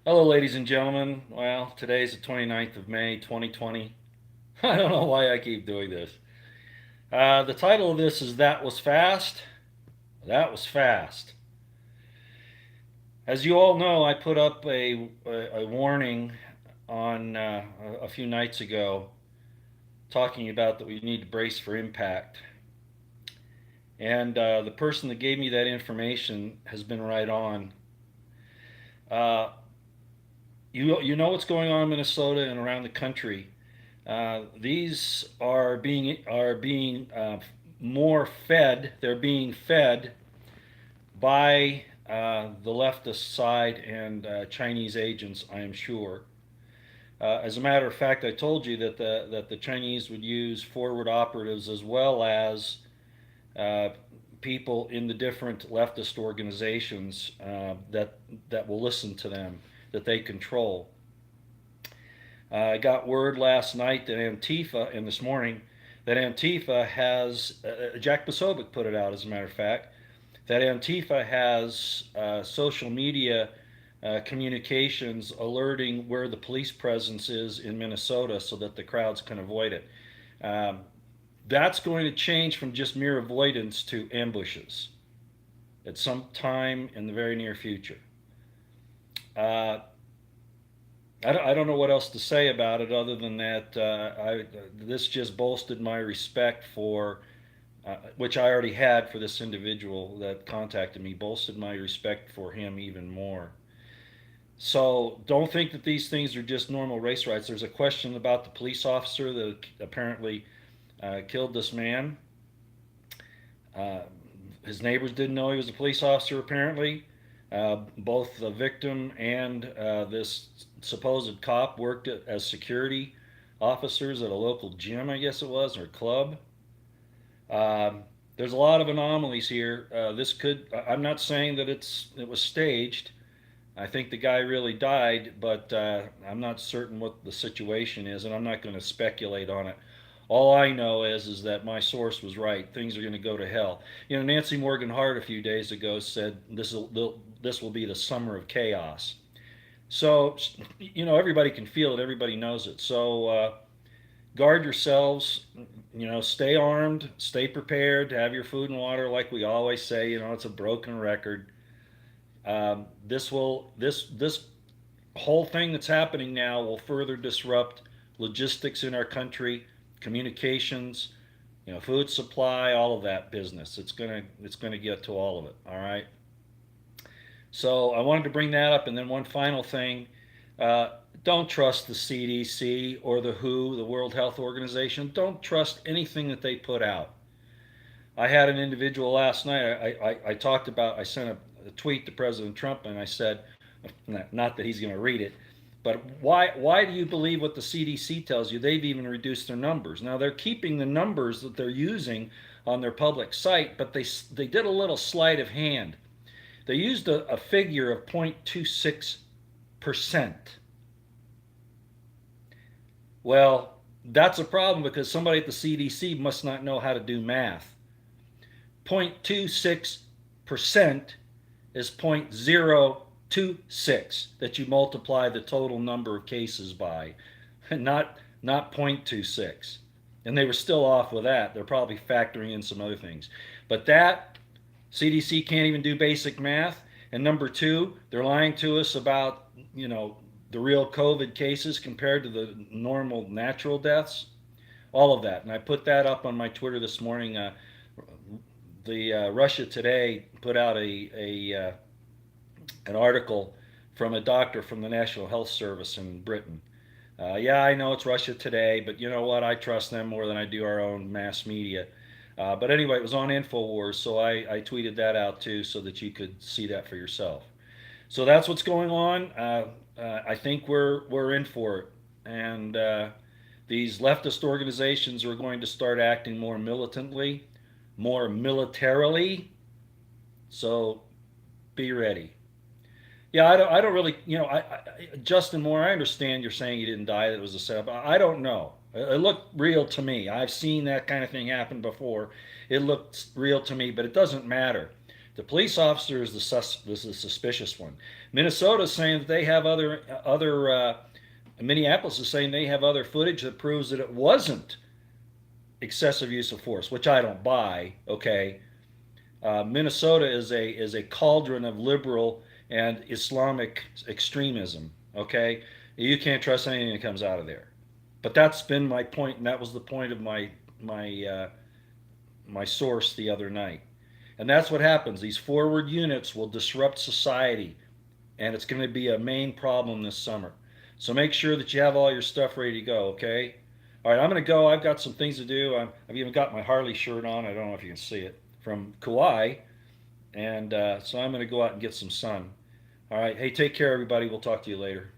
Hello, ladies and gentlemen. Well, today's the 29th of May, 2020. I don't know why I keep doing this. The title of this is That Was Fast. That Was Fast. As you all know, I put up a warning on a few nights ago talking about that we need to brace for impact. And the person that gave me that information has been right on. Uh, you know what's going on in Minnesota and around the country. These are being more fed. They're being fed by the leftist side and Chinese agents. I am sure. As a matter of fact, I told you that the Chinese would use forward operatives as well as uh, people in the different leftist organizations that will listen to them, that they control. I got word last night that Antifa, and this morning, that Antifa has, Jack Posobiec put it out as a matter of fact, that Antifa has social media communications alerting where the police presence is in Minnesota so that the crowds can avoid it. Um, that's going to change from just mere avoidance to ambushes at some time in the very near future. Uh, I don't know what else to say about it other than that this just bolstered my respect for, which I already had for this individual that contacted me, bolstered my respect for him even more. So don't think that these things are just normal race riots. There's a question about the police officer that apparently killed this man. Uh, his neighbors didn't know he was a police officer, apparently. Both the victim and this supposed cop worked as security officers at a local gym, I guess it was, or club. Um, there's a lot of anomalies here. This could, I'm not saying that it was staged. I think the guy really died, but I'm not certain what the situation is, and I'm not going to speculate on it. All I know is that my source was right. Things are going to go to hell. You know, Nancy Morgan Hart a few days ago said this will be the summer of chaos. So you know everybody can feel it. Everybody knows it. So guard yourselves. You know, stay armed, stay prepared, have your food and water, like we always say. You know, it's a broken record. This whole thing that's happening now will further disrupt logistics in our country, communications, you know, food supply, all of that business. It's gonna get to all of it. All right. So I wanted to bring that up, and then one final thing: uh, don't trust the CDC or the WHO, the World Health Organization. Don't trust anything that they put out. I had an individual last night. I talked about. I sent a tweet to President Trump, and I said, not that he's going to read it, but why do you believe what the CDC tells you? They've even reduced their numbers. Now they're keeping the numbers that they're using on their public site, but they did a little sleight of hand. They used a figure of 0.26%. Well, that's a problem because somebody at the CDC must not know how to do math. 0.26% is 0.026 that you multiply the total number of cases by, not 0.26. And they were still off with that. They're probably factoring in some other things. But that CDC can't even do basic math. And number two, they're lying to us about, you know, the real COVID cases compared to the normal natural deaths. All of that. And I put that up on my Twitter this morning. The Russia Today put out an article from a doctor from the National Health Service in Britain. Yeah, I know it's Russia Today, but you know what? I trust them more than I do our own mass media. But anyway, it was on InfoWars, so I tweeted that out too so that you could see that for yourself. So that's what's going on. I think we're in for it. And these leftist organizations are going to start acting more militantly, more militarily. So be ready. Yeah, I don't really, you know, Justin Moore, I understand you're saying he didn't die, that it was a setup. I don't know. It looked real to me. I've seen that kind of thing happen before. It looked real to me, but it doesn't matter. The police officer is the suspicious one. Minnesota is saying that they have other. Minneapolis is saying they have other footage that proves that it wasn't excessive use of force, which I don't buy. Okay, Minnesota is a cauldron of liberal and Islamic extremism. Okay, you can't trust anything that comes out of there. But that's been my point, and that was the point of my source the other night. And that's what happens. These forward units will disrupt society, and it's going to be a main problem this summer. So make sure that you have all your stuff ready to go. Okay. All right, I'm going to go. I've got some things to do. I've even got my Harley shirt on. I don't know if you can see it from Kauai, and so I'm going to go out and get some sun. All right. Hey, take care, everybody. We'll talk to you later.